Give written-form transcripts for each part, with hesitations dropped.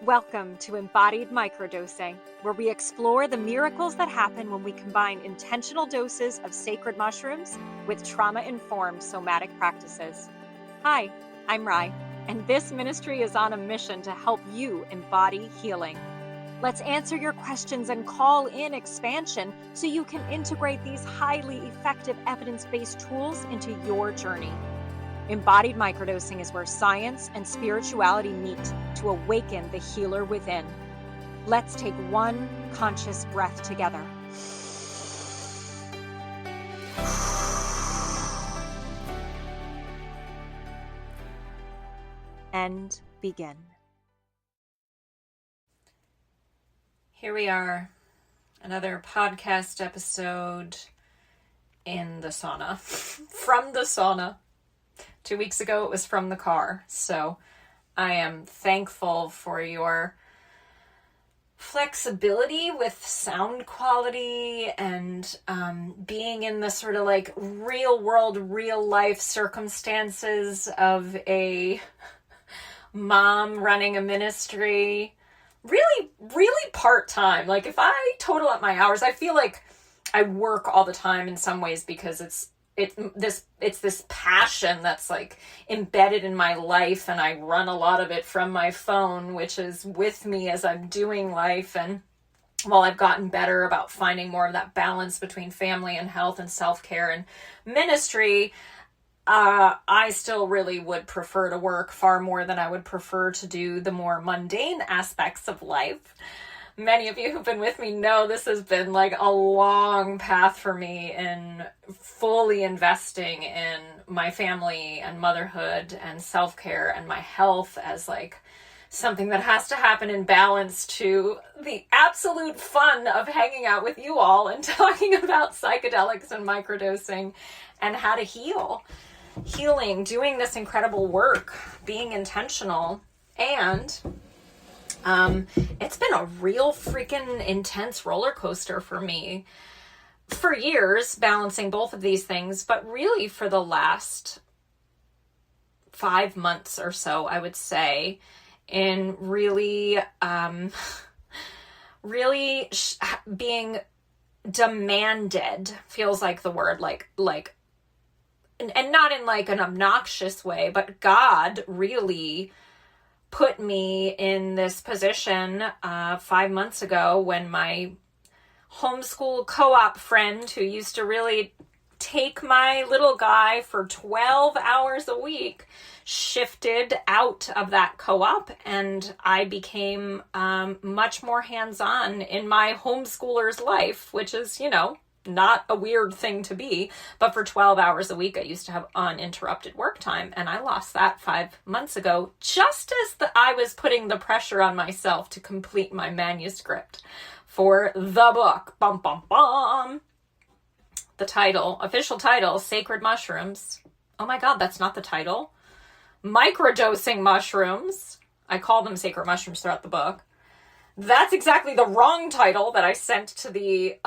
Welcome to Embodied Microdosing, where we explore the miracles that happen when we combine intentional doses of sacred mushrooms with trauma-informed somatic practices. Hi, I'm Rai, and this ministry is on a mission to help you embody healing. Let's answer your questions and call in expansion so you can integrate these highly effective evidence-based tools into your journey. Embodied microdosing is where science and spirituality meet to awaken the healer within. Let's take one conscious breath together. And begin. Here we are, another podcast episode in the sauna, from the sauna. 2 weeks ago, it was from the car. So I am thankful for your flexibility with sound quality and being in the sort of like real world, real life circumstances of a mom running a ministry. Really, really part-time. Like if I total up my hours, I feel like I work all the time in some ways because it's this passion that's like embedded in my life, and I run a lot of it from my phone, which is with me as I'm doing life. And while I've gotten better about finding more of that balance between family and health and self-care and ministry, I still really would prefer to work far more than I would prefer to do the more mundane aspects of life. Many of you who've been with me know this has been like a long path for me in fully investing in my family and motherhood and self-care and my health as like something that has to happen in balance to the absolute fun of hanging out with you all and talking about psychedelics and microdosing and how to healing, doing this incredible work, being intentional. And it's been a real freaking intense roller coaster for me for years, balancing both of these things, but really for the last 5 months or so, I would say, in really, being demanded, feels like the word, and not in like an obnoxious way, but God really put me in this position 5 months ago when my homeschool co-op friend, who used to really take my little guy for 12 hours a week, shifted out of that co-op, and I became much more hands-on in my homeschooler's life, which is, not a weird thing to be, but for 12 hours a week, I used to have uninterrupted work time, and I lost that 5 months ago, just as I was putting the pressure on myself to complete my manuscript for the book. Bum, bum, bum. The title, official title, Sacred Mushrooms. Oh my God, that's not the title. Microdosing Mushrooms. I call them Sacred Mushrooms throughout the book. That's exactly the wrong title that I sent to the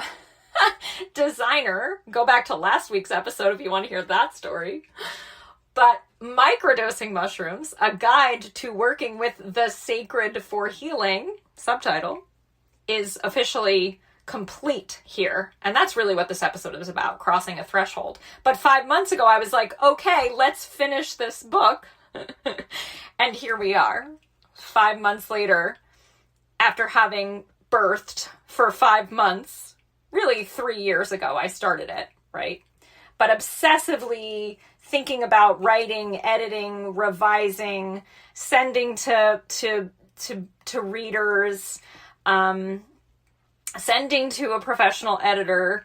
designer. Go back to last week's episode if you want to hear that story. But Microdosing Mushrooms, a guide to working with the sacred for healing, subtitle, is officially complete here. And that's really what this episode is about, crossing a threshold. But 5 months ago, I was like, okay, let's finish this book. And here we are, 5 months later, after having birthed for 5 months. Really 3 years ago, I started it, right? But obsessively thinking about writing, editing, revising, sending to readers, sending to a professional editor,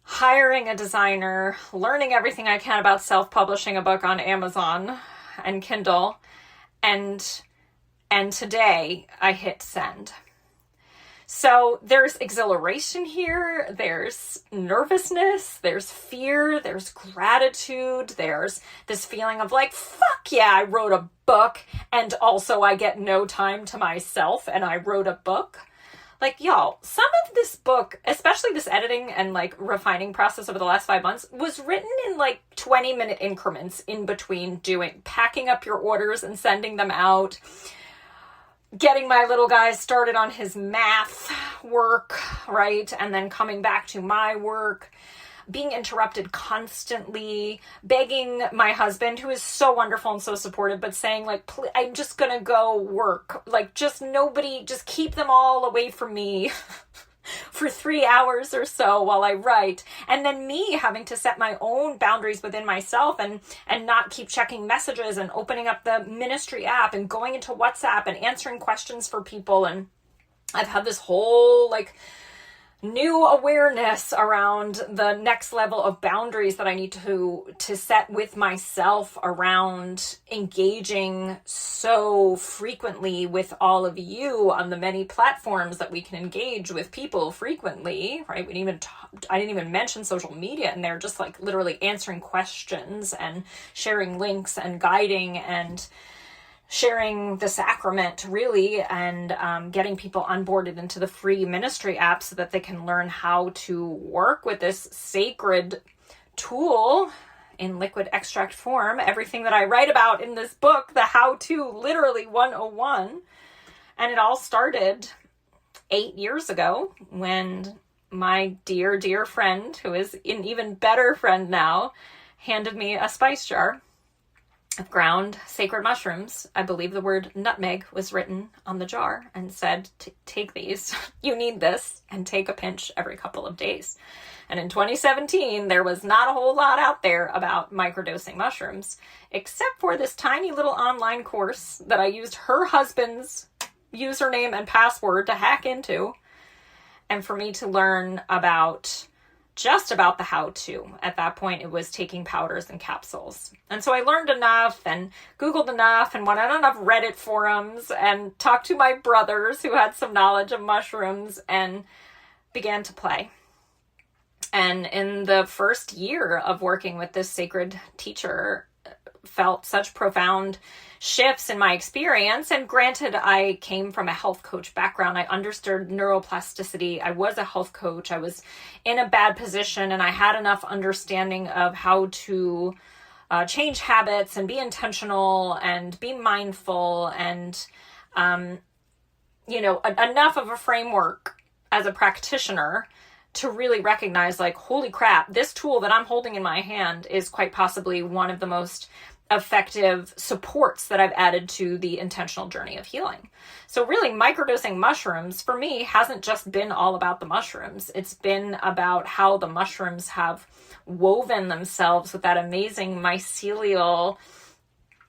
hiring a designer, learning everything I can about self-publishing a book on Amazon and Kindle, and today I hit send. So there's exhilaration here, there's nervousness, there's fear, there's gratitude, there's this feeling of like, fuck yeah, I wrote a book, and also I get no time to myself, and I wrote a book. Like, y'all, some of this book, especially this editing and like refining process over the last 5 months, was written in like 20-minute increments in between packing up your orders and sending them out, getting my little guy started on his math work, right? And then coming back to my work, being interrupted constantly, begging my husband, who is so wonderful and so supportive, but saying like, I'm just gonna go work. Like, just nobody, just keep them all away from me for 3 hours or so while I write. And then me having to set my own boundaries within myself and not keep checking messages and opening up the ministry app and going into WhatsApp and answering questions for people. And I've had this whole like new awareness around the next level of boundaries that I need to set with myself around engaging so frequently with all of you on the many platforms that we can engage with people frequently, right? I didn't even mention social media in there, just like literally answering questions and sharing links and guiding and sharing the sacrament, really, and getting people onboarded into the free ministry app so that they can learn how to work with this sacred tool in liquid extract form. Everything that I write about in this book, the how-to, literally 101. And it all started 8 years ago when my dear, dear friend, who is an even better friend now, handed me a spice jar of ground sacred mushrooms. I believe the word nutmeg was written on the jar, and said, take these, you need this, and take a pinch every couple of days. And in 2017, there was not a whole lot out there about microdosing mushrooms, except for this tiny little online course that I used her husband's username and password to hack into, and for me to learn about just about the how-to. At that point, it was taking powders and capsules. And so I learned enough and Googled enough and went on enough Reddit forums and talked to my brothers who had some knowledge of mushrooms and began to play. And in the first year of working with this sacred teacher, felt such profound shifts in my experience. And granted, I came from a health coach background. I understood neuroplasticity. I was a health coach. I was in a bad position, and I had enough understanding of how to change habits and be intentional and be mindful and, enough of a framework as a practitioner to really recognize, like, holy crap, this tool that I'm holding in my hand is quite possibly one of the most effective supports that I've added to the intentional journey of healing. So really, microdosing mushrooms for me hasn't just been all about the mushrooms. It's been about how the mushrooms have woven themselves with that amazing mycelial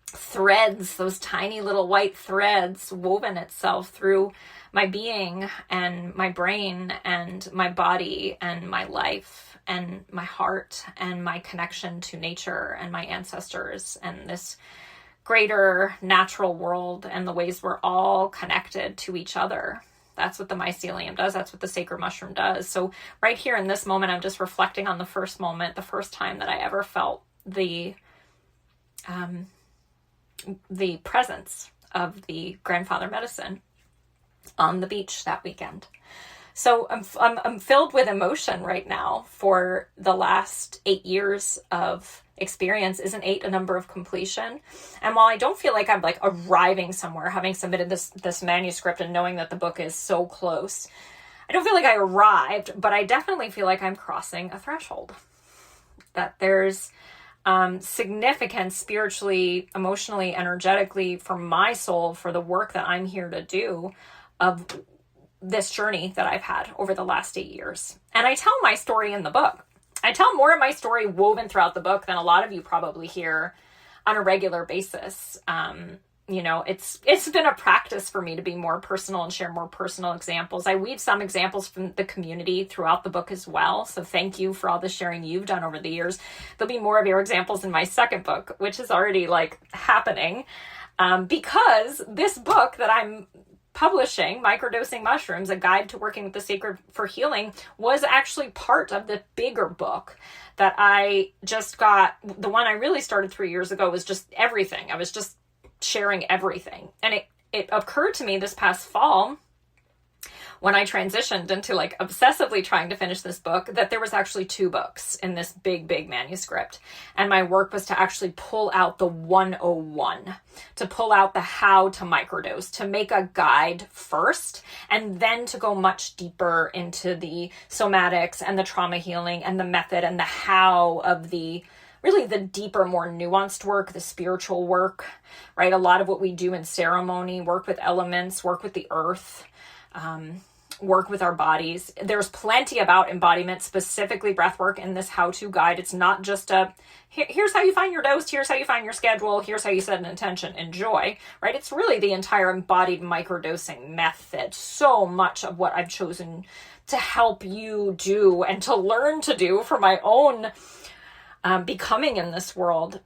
threads, those tiny little white threads woven itself through my being and my brain and my body and my life and my heart and my connection to nature and my ancestors and this greater natural world and the ways we're all connected to each other. That's what the mycelium does. That's what the sacred mushroom does. So right here in this moment, I'm just reflecting on the first time that I ever felt the presence of the grandfather medicine on the beach that weekend. So I'm filled with emotion right now for the last 8 years of experience. Isn't 8 a number of completion? And while I don't feel like I'm like arriving somewhere, having submitted this manuscript and knowing that the book is so close, I don't feel like I arrived, but I definitely feel like I'm crossing a threshold. That there's significance spiritually, emotionally, energetically for my soul, for the work that I'm here to do, of this journey that I've had over the last 8 years. And I tell my story in the book. I tell more of my story woven throughout the book than a lot of you probably hear on a regular basis. It's been a practice for me to be more personal and share more personal examples. I weave some examples from the community throughout the book as well. So thank you for all the sharing you've done over the years. There'll be more of your examples in my second book, which is already like happening, because this book that I'm publishing, Microdosing Mushrooms, A Guide to Working with the Sacred for Healing, was actually part of the bigger book that I just got. The one I really started 3 years ago was just everything. I was just sharing everything. And it occurred to me this past fall, when I transitioned into like obsessively trying to finish this book, that there was actually 2 books in this big, big manuscript. And my work was to actually pull out the 101, to pull out the how to microdose, to make a guide first, and then to go much deeper into the somatics and the trauma healing and the method and the how of the really the deeper, more nuanced work, the spiritual work, right? A lot of what we do in ceremony, work with elements, work with the earth, work with our bodies. There's plenty about embodiment, specifically breath work in this how-to guide. It's not just here's how you find your dose, here's how you find your schedule, here's how you set an intention, enjoy, right? It's really the entire embodied microdosing method. So much of what I've chosen to help you do and to learn to do for my own becoming in this world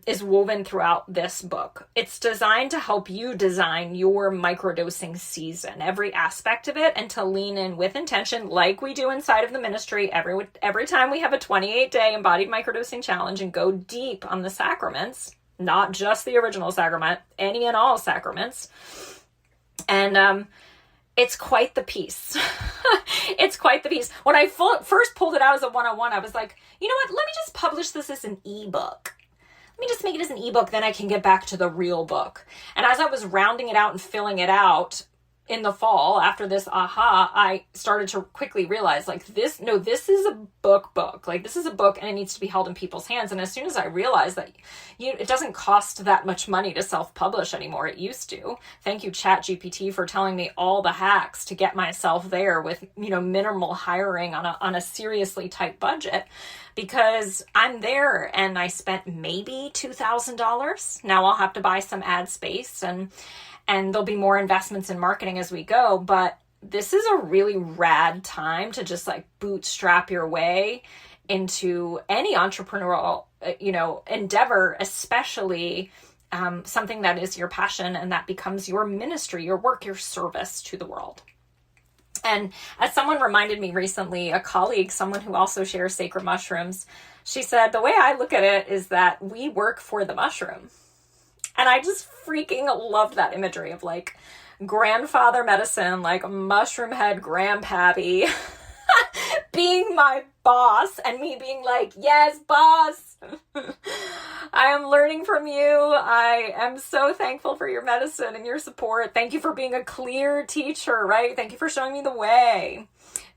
is woven throughout this book. It's designed to help you design your microdosing season, every aspect of it, and to lean in with intention like we do inside of the ministry every time we have a 28-day embodied microdosing challenge and go deep on the sacraments, not just the original sacrament, any and all sacraments. And it's quite the piece. It's quite the piece. When I first pulled it out as a 101, I was like, you know what? Let me just publish this as an ebook. Let me just make it as an ebook, then I can get back to the real book. And as I was rounding it out and filling it out in the fall, after this aha, I started to quickly realize like this is a book. Like this is a book and it needs to be held in people's hands. And as soon as I realized that it doesn't cost that much money to self-publish anymore, it used to. Thank you, ChatGPT, for telling me all the hacks to get myself there with, minimal hiring on a seriously tight budget, because I'm there and I spent maybe $2,000. Now I'll have to buy some ad space and there'll be more investments in marketing as we go. But this is a really rad time to just like bootstrap your way into any entrepreneurial, endeavor, especially something that is your passion and that becomes your ministry, your work, your service to the world. And as someone reminded me recently, a colleague, someone who also shares sacred mushrooms, she said, the way I look at it is that we work for the mushroom. And I just freaking loved that imagery of like grandfather medicine, like mushroom head grandpappy being my boss and me being like, yes, boss, I am learning from you. I am so thankful for your medicine and your support. Thank you for being a clear teacher, right? Thank you for showing me the way.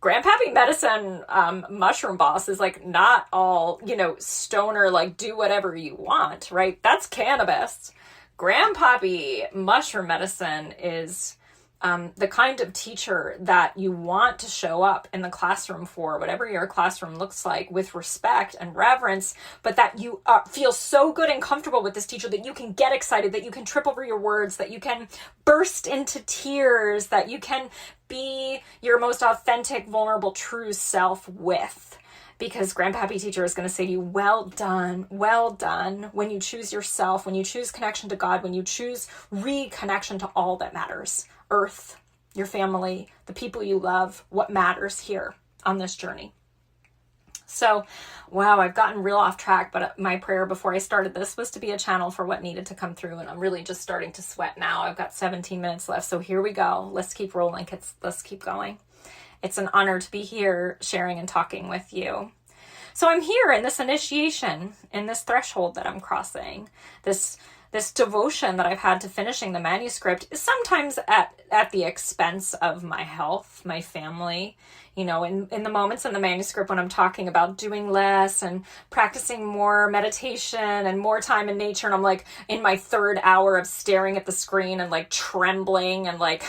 Grandpappy medicine, mushroom boss is like not all, stoner, like do whatever you want, right? That's cannabis. Grandpappy mushroom medicine is the kind of teacher that you want to show up in the classroom for, whatever your classroom looks like, with respect and reverence, but that you feel so good and comfortable with this teacher that you can get excited, that you can trip over your words, that you can burst into tears, that you can be your most authentic, vulnerable, true self with. Because Grandpappy teacher is going to say to you, well done, when you choose yourself, when you choose connection to God, when you choose reconnection to all that matters. Earth, your family, the people you love, what matters here on this journey. So, wow, I've gotten real off track, but my prayer before I started this was to be a channel for what needed to come through, and I'm really just starting to sweat now. I've got 17 minutes left, so here we go. Let's keep rolling. Let's keep going. It's an honor to be here sharing and talking with you. So I'm here in this initiation, in this threshold that I'm crossing, this devotion that I've had to finishing the manuscript is sometimes at the expense of my health, my family. In the moments in the manuscript when I'm talking about doing less and practicing more meditation and more time in nature, and I'm like in my 3rd hour of staring at the screen and like trembling and like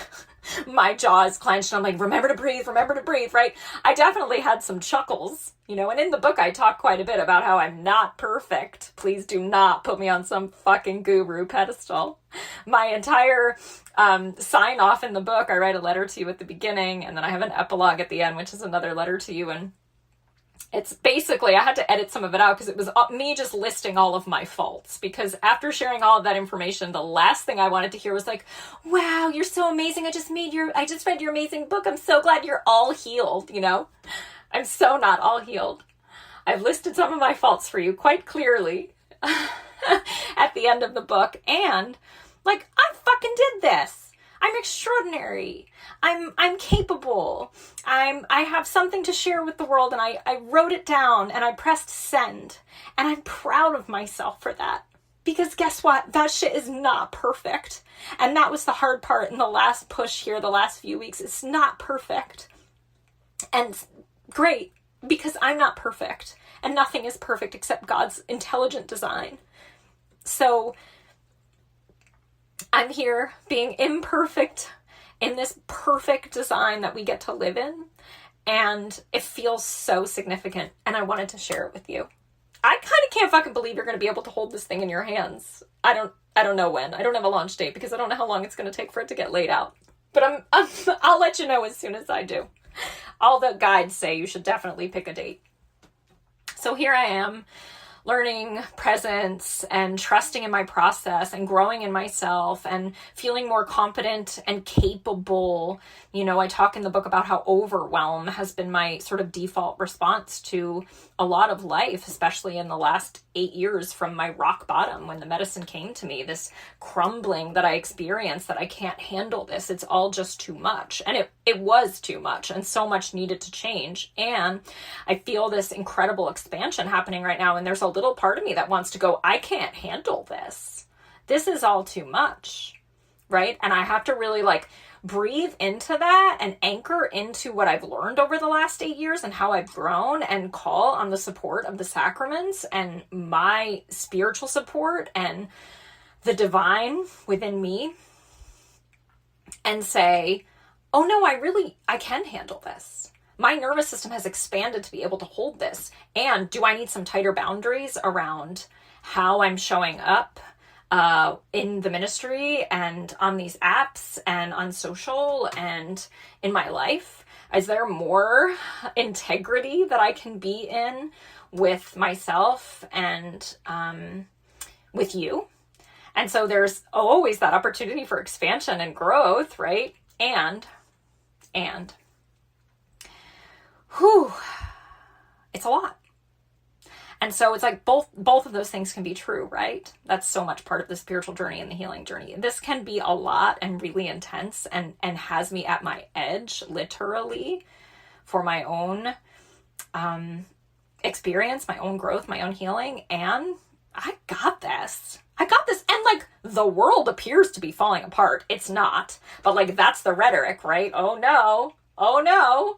my jaw is clenched and I'm like, remember to breathe, right? I definitely had some chuckles, and in the book I talk quite a bit about how I'm not perfect. Please do not put me on some fucking guru pedestal. My entire sign off in the book, I write a letter to you at the beginning, and then I have an epilogue at the end, which is another letter to you. And it's basically, I had to edit some of it out because it was me just listing all of my faults. Because after sharing all of that information, the last thing I wanted to hear was like, wow, you're so amazing. I just read your amazing book. I'm so glad you're all healed, I'm so not all healed. I've listed some of my faults for you quite clearly at the end of the book. And like, I fucking did this. I I'm extraordinary. I'm capable. I have something to share with the world, and I wrote it down and I pressed send, and I'm proud of myself for that. Because guess what? That shit is not perfect. And that was the hard part in the last push here, the last few weeks. It's not perfect. And great, because I'm not perfect. And nothing is perfect except God's intelligent design. So I'm here being imperfect in this perfect design that we get to live in. And it feels so significant. And I wanted to share it with you. I kind of can't fucking believe you're going to be able to hold this thing in your hands. I don't know when. I don't have a launch date because I don't know how long it's going to take for it to get laid out. But I'll let you know as soon as I do. All the guides say you should definitely pick a date. So here I am, learning presence and trusting in my process and growing in myself and feeling more confident and capable. You know, I talk in the book about how overwhelm has been my sort of default response to a lot of life, especially in the last 8 years from my rock bottom when the medicine came to me, this crumbling that I experienced, that I can't handle this. It's all just too much. And it was too much, and so much needed to change. And I feel this incredible expansion happening right now. And there's a little part of me that wants to go, I can't handle this. This is all too much, right? And I have to really breathe into that and anchor into what I've learned over the last 8 years and how I've grown, and call on the support of the sacraments and my spiritual support and the divine within me, and say, oh no, I can handle this. My nervous system has expanded to be able to hold this. And do I need some tighter boundaries around how I'm showing up in the ministry and on these apps and on social and in my life? Is there more integrity that I can be in with myself and with you? And so there's always that opportunity for expansion and growth, right? And it's a lot. And so it's like both of those things can be true, right? That's so much part of the spiritual journey and the healing journey. This can be a lot and really intense and has me at my edge, literally, for my own experience, my own growth, my own healing. And I got this. And the world appears to be falling apart. It's not. But that's the rhetoric, right? Oh no,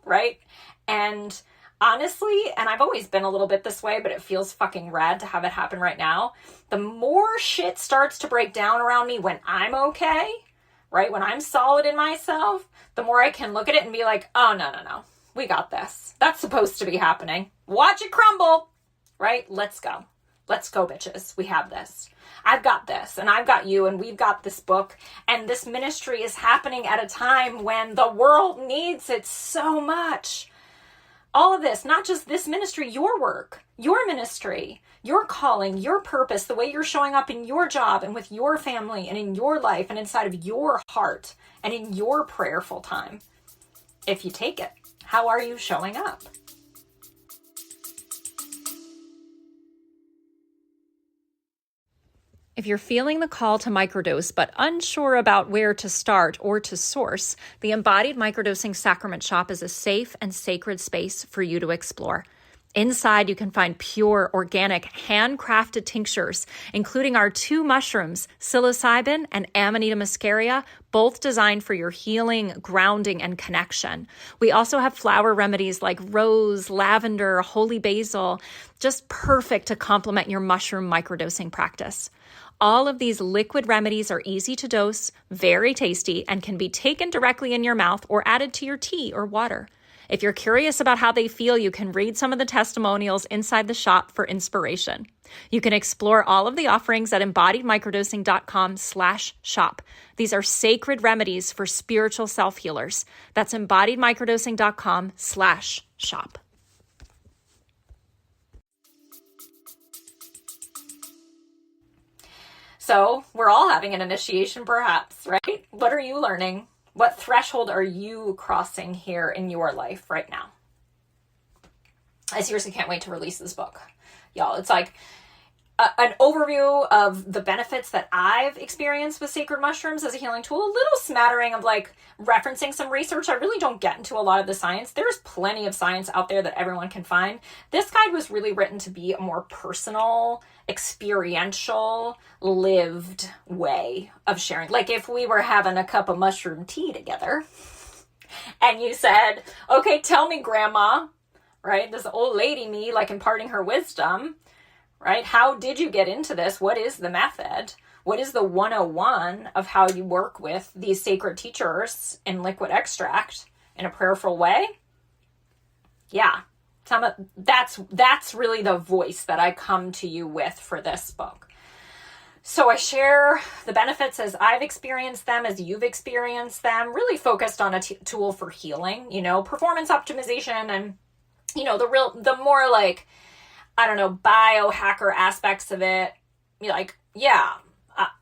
right? And honestly, and I've always been a little bit this way, but it feels fucking rad to have it happen right now. The more shit starts to break down around me when I'm okay, right? When I'm solid in myself, the more I can look at it and be like, oh, no. We got this. That's supposed to be happening. Watch it crumble, right? Let's go. Let's go, bitches. We have this. I've got this, and I've got you, and we've got this book, and this ministry is happening at a time when the world needs it so much. All of this, not just this ministry, your work, your ministry, your calling, your purpose, the way you're showing up in your job and with your family and in your life and inside of your heart and in your prayerful time. If you take it, how are you showing up? If you're feeling the call to microdose but unsure about where to start or to source, the Embodied Microdosing Sacrament Shop is a safe and sacred space for you to explore. Inside, you can find pure, organic, handcrafted tinctures, including our 2 mushrooms, psilocybin and Amanita muscaria, both designed for your healing, grounding, and connection. We also have flower remedies like rose, lavender, holy basil, just perfect to complement your mushroom microdosing practice. All of these liquid remedies are easy to dose, very tasty, and can be taken directly in your mouth or added to your tea or water. If you're curious about how they feel, you can read some of the testimonials inside the shop for inspiration. You can explore all of the offerings at embodiedmicrodosing.com/shop. These are sacred remedies for spiritual self-healers. That's embodiedmicrodosing.com/shop. So we're all having an initiation, perhaps, right? What are you learning? What threshold are you crossing here in your life right now? I seriously can't wait to release this book. Y'all, it's like, an overview of the benefits that I've experienced with sacred mushrooms as a healing tool, a little smattering of like referencing some research. I really don't get into a lot of the science. There's plenty of science out there that everyone can find. This guide was really written to be a more personal, experiential, lived way of sharing. Like if we were having a cup of mushroom tea together and you said, okay, tell me, grandma, right? This old lady me, like imparting her wisdom, right? How did you get into this? What is the method? What is the 101 of how you work with these sacred teachers in liquid extract in a prayerful way? Yeah, that's really the voice that I come to you with for this book. So I share the benefits as I've experienced them, as you've experienced them, really focused on a tool for healing, performance optimization and, the more like, I don't know, biohacker aspects of it. You're like, yeah,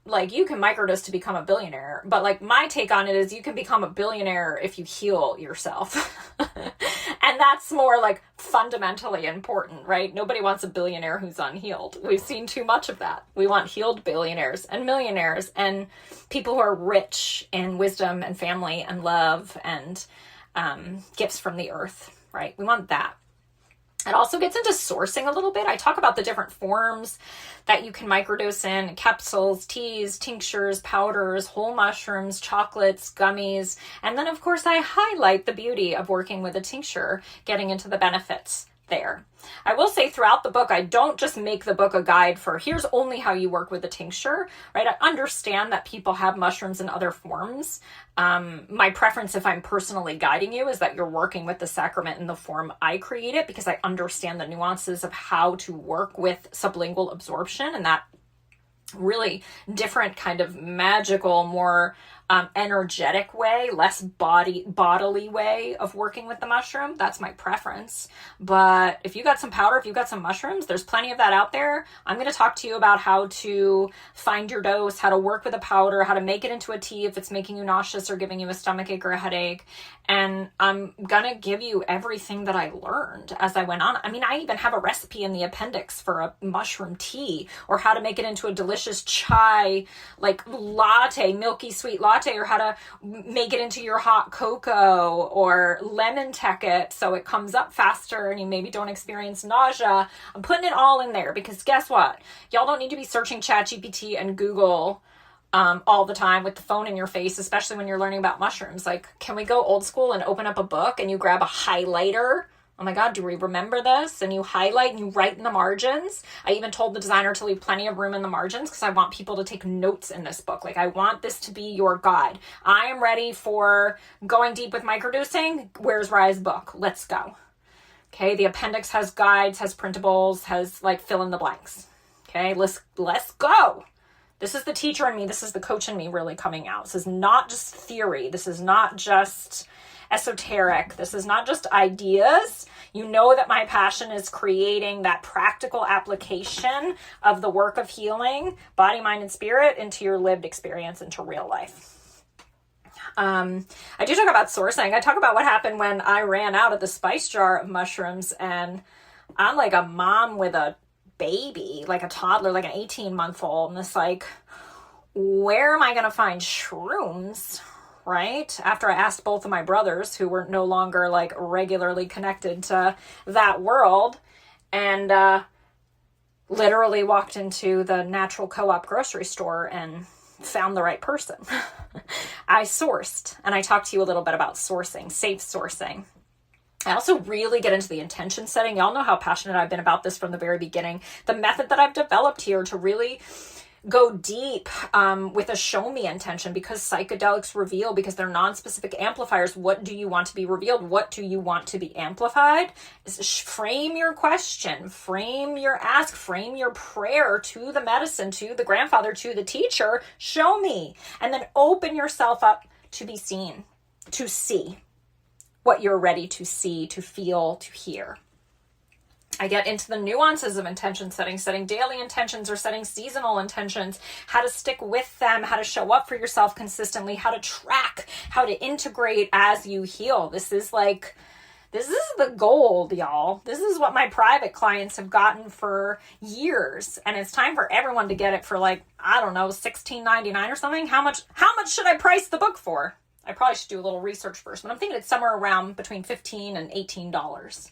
like you can microdose to become a billionaire, but like my take on it is you can become a billionaire if you heal yourself. And that's more like fundamentally important, right? Nobody wants a billionaire who's unhealed. We've seen too much of that. We want healed billionaires and millionaires and people who are rich in wisdom and family and love and gifts from the earth, right? We want that. It also gets into sourcing a little bit. I talk about the different forms that you can microdose in: capsules, teas, tinctures, powders, whole mushrooms, chocolates, gummies. And then, of course, I highlight the beauty of working with a tincture, getting into the benefits there. I will say throughout the book, I don't just make the book a guide for here's only how you work with a tincture, right? I understand that people have mushrooms in other forms. My preference, if I'm personally guiding you, is that you're working with the sacrament in the form I create it, because I understand the nuances of how to work with sublingual absorption and that really different kind of magical, more energetic way, less bodily way of working with the mushroom. That's my preference. But if you got some powder, if you got some mushrooms, there's plenty of that out there. I'm going to talk to you about how to find your dose, how to work with a powder, how to make it into a tea if it's making you nauseous or giving you a stomachache or a headache. And I'm going to give you everything that I learned as I went on. I mean, I even have a recipe in the appendix for a mushroom tea, or how to make it into a delicious chai, like latte, milky sweet latte, or how to make it into your hot cocoa, or lemon tech it so it comes up faster and you maybe don't experience nausea. I'm putting it all in there because guess what? Y'all don't need to be searching ChatGPT and Google all the time with the phone in your face, especially when you're learning about mushrooms. Like, can we go old school and open up a book and you grab a highlighter? Oh my God, do we remember this? And you highlight and you write in the margins. I even told the designer to leave plenty of room in the margins because I want people to take notes in this book. Like, I want this to be your guide. I am ready for going deep with microdosing. Where's Rye's book? Let's go. Okay, the appendix has guides, has printables, has like fill in the blanks. Okay, let's go. This is the teacher in me. This is the coach in me really coming out. This is not just theory. This is not just esoteric. This is not just ideas. You know that my passion is creating that practical application of the work of healing, body, mind, and spirit into your lived experience, into real life. I do talk about sourcing. I talk about what happened when I ran out of the spice jar of mushrooms, and I'm like a mom with a baby, like a toddler, like an 18-month-old, and it's like, where am I going to find shrooms? Right? After I asked both of my brothers, who were no longer like regularly connected to that world, and literally walked into the natural co-op grocery store and found the right person. I sourced, and I talked to you a little bit about sourcing, safe sourcing. I also really get into the intention setting. Y'all know how passionate I've been about this from the very beginning. The method that I've developed here to really go deep with a show me intention, because psychedelics reveal, because they're non-specific amplifiers. What do you want to be revealed? What do you want to be amplified? Frame your question, frame your ask, frame your prayer to the medicine, to the grandfather, to the teacher. Show me. And then open yourself up to be seen, to see what you're ready to see, to feel, to hear. I get into the nuances of intention setting, setting daily intentions or setting seasonal intentions, how to stick with them, how to show up for yourself consistently, how to track, how to integrate as you heal. This is like This is the gold, y'all. This is what my private clients have gotten for years. And it's time for everyone to get it for like, I don't know, $16.99 or something. How much should I price the book for? I probably should do a little research first, but I'm thinking it's somewhere around between $15 and $18.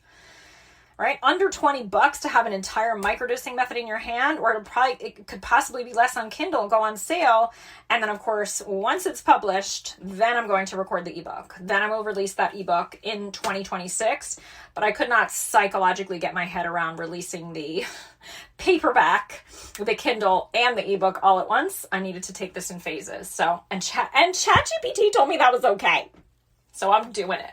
Right? Under $20 to have an entire microdosing method in your hand, or it could possibly be less on Kindle and go on sale. And then of course, once it's published, then I'm going to record the ebook. Then I will release that ebook in 2026. But I could not psychologically get my head around releasing the paperback, the Kindle, and the ebook all at once. I needed to take this in phases. So, and ChatGPT told me that was okay. So I'm doing it.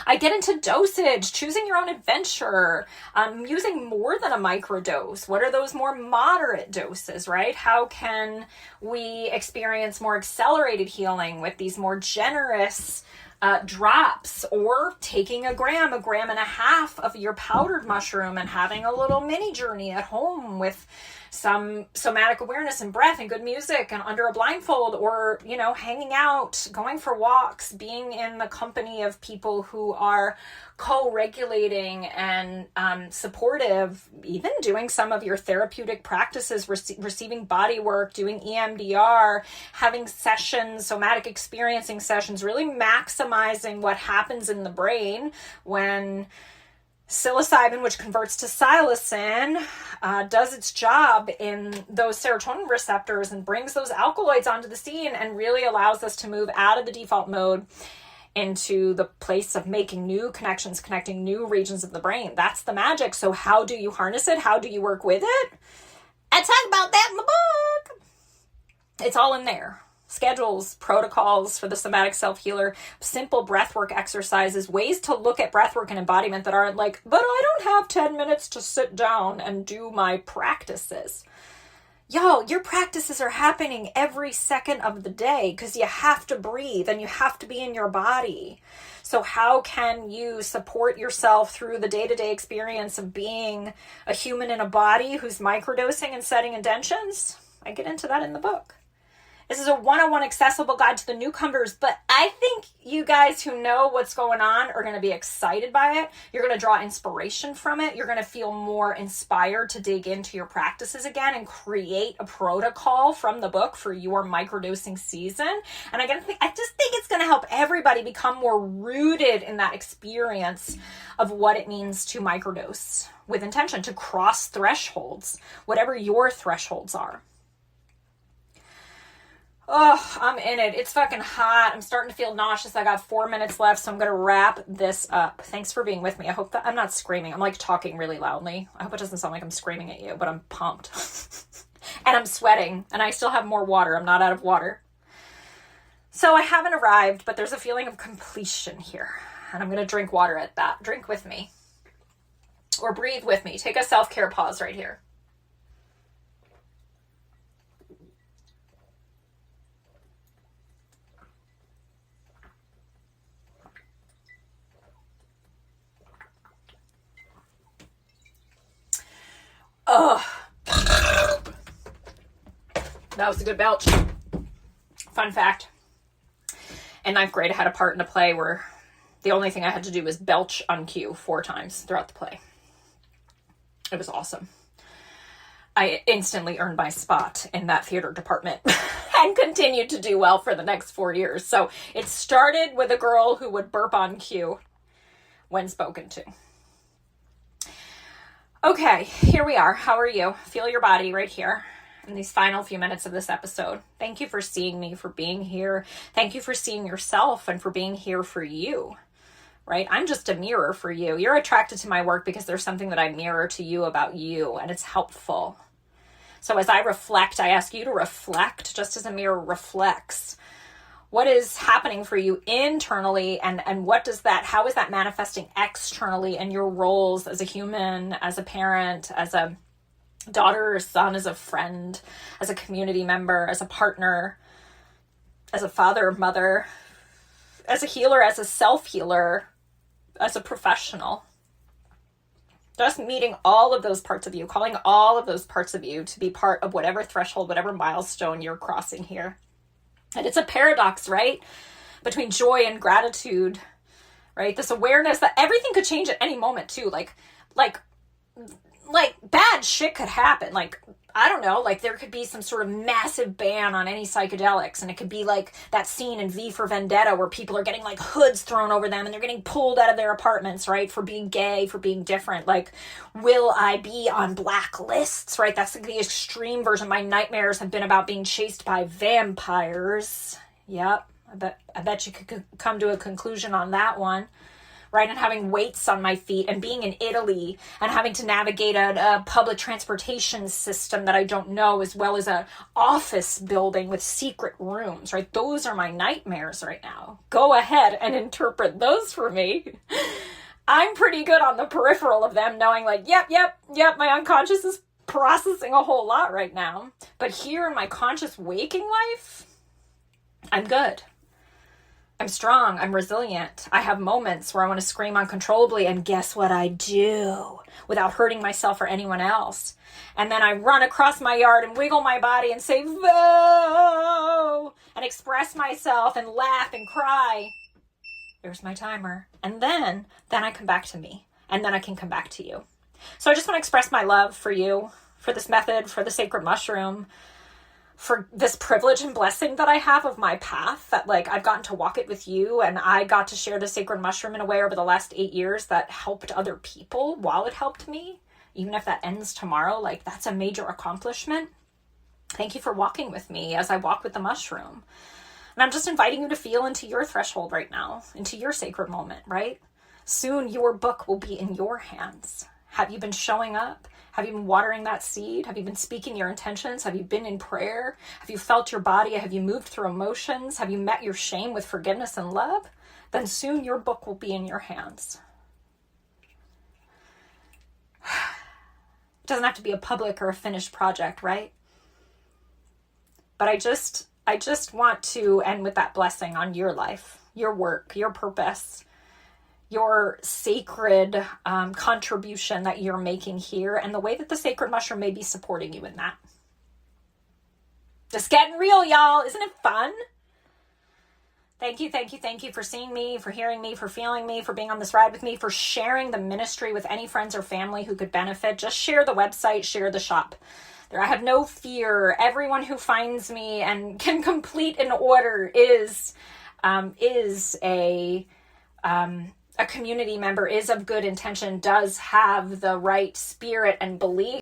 I get into dosage, choosing your own adventure, using more than a microdose. What are those more moderate doses, right? How can we experience more accelerated healing with these more generous drops, or taking a gram and a half of your powdered mushroom and having a little mini journey at home with some somatic awareness and breath and good music and under a blindfold, or, you know, hanging out, going for walks, being in the company of people who are co-regulating and supportive, even doing some of your therapeutic practices, receiving body work, doing EMDR, having sessions, somatic experiencing sessions, really maximizing what happens in the brain when psilocybin, which converts to psilocin, does its job in those serotonin receptors and brings those alkaloids onto the scene and really allows us to move out of the default mode into the place of making new connections, connecting new regions of the brain. That's the magic. So how do you harness it? How do you work with it? I talk about that in the book. It's all in there. Schedules, protocols for the somatic self-healer, simple breathwork exercises, ways to look at breathwork and embodiment that aren't like, but I don't have 10 minutes to sit down and do my practices. Yo, your practices are happening every second of the day because you have to breathe and you have to be in your body. So how can you support yourself through the day-to-day experience of being a human in a body who's microdosing and setting intentions? I get into that in the book. This is a one-on-one accessible guide to the newcomers, but I think you guys who know what's going on are going to be excited by it. You're going to draw inspiration from it. You're going to feel more inspired to dig into your practices again and create a protocol from the book for your microdosing season. And I just think it's going to help everybody become more rooted in that experience of what it means to microdose with intention, to cross thresholds, whatever your thresholds are. Oh, I'm in it. It's fucking hot. I'm starting to feel nauseous. I got 4 minutes left, so I'm going to wrap this up. Thanks for being with me. I hope that I'm not screaming. I'm like talking really loudly. I hope it doesn't sound like I'm screaming at you, but I'm pumped. And I'm sweating, and I still have more water. I'm not out of water. So I haven't arrived, but there's a feeling of completion here. And I'm going to drink water at that. Drink with me. Or breathe with me. Take a self-care pause right here. Oh, that was a good belch. Fun fact. In ninth grade, I had a part in a play where the only thing I had to do was belch on cue 4 times throughout the play. It was awesome. I instantly earned my spot in that theater department and continued to do well for the next 4 years. So it started with a girl who would burp on cue when spoken to. Okay, here we are. How are you? Feel your body right here in these final few minutes of this episode. Thank you for seeing me, for being here. Thank you for seeing yourself and for being here for you, right? I'm just a mirror for you. You're attracted to my work because there's something that I mirror to you about you, and it's helpful. So as I reflect, I ask you to reflect just as a mirror reflects. What is happening for you internally, and how is that manifesting externally in your roles as a human, as a parent, as a daughter or son, as a friend, as a community member, as a partner, as a father or mother, as a healer, as a self-healer, as a professional. Just meeting all of those parts of you, calling all of those parts of you to be part of whatever threshold, whatever milestone you're crossing here. And it's a paradox, right? Between joy and gratitude, right? This awareness that everything could change at any moment too. Like bad shit could happen. Like, I don't know, like there could be some sort of massive ban on any psychedelics, and it could be like that scene in V for Vendetta where people are getting like hoods thrown over them and they're getting pulled out of their apartments, right, for being gay, for being different. Like, will I be on black lists, right? That's like the extreme version. My nightmares have been about being chased by vampires. Yep, I bet you could come to a conclusion on that one. Right, and having weights on my feet and being in Italy and having to navigate a public transportation system that I don't know, as well as a office building with secret rooms, right? Those are my nightmares right now. Go ahead and interpret those for me. I'm pretty good on the peripheral of them, knowing like, yep, my unconscious is processing a whole lot right now. But here in my conscious waking life, I'm good. I'm strong. I'm resilient. I have moments where I want to scream uncontrollably, and guess what I do without hurting myself or anyone else? And then I run across my yard and wiggle my body and say, "Whoa!" and express myself and laugh and cry. There's my timer. And then I come back to me, and then I can come back to you. So I just want to express my love for you, for this method, for the sacred mushroom, for this privilege and blessing that I have of my path, that like I've gotten to walk it with you, and I got to share the sacred mushroom in a way over the last 8 years that helped other people while it helped me. Even if that ends tomorrow, like that's a major accomplishment. Thank you for walking with me as I walk with the mushroom. And I'm just inviting you to feel into your threshold right now, into your sacred moment, right? Soon your book will be in your hands. Have you been showing up? Have you been watering that seed? Have you been speaking your intentions? Have you been in prayer? Have you felt your body? Have you moved through emotions? Have you met your shame with forgiveness and love? Then soon your book will be in your hands. It doesn't have to be a public or a finished project, right? But I just want to end with that blessing on your life, your work, your purpose, your sacred contribution that you're making here, and the way that the sacred mushroom may be supporting you in that. Just getting real, y'all. Isn't it fun? Thank you for seeing me, for hearing me, for feeling me, for being on this ride with me, for sharing the ministry with any friends or family who could benefit. Just share the website, share the shop. I have no fear. Everyone who finds me and can complete an order is a community member, is of good intention, does have the right spirit and belief.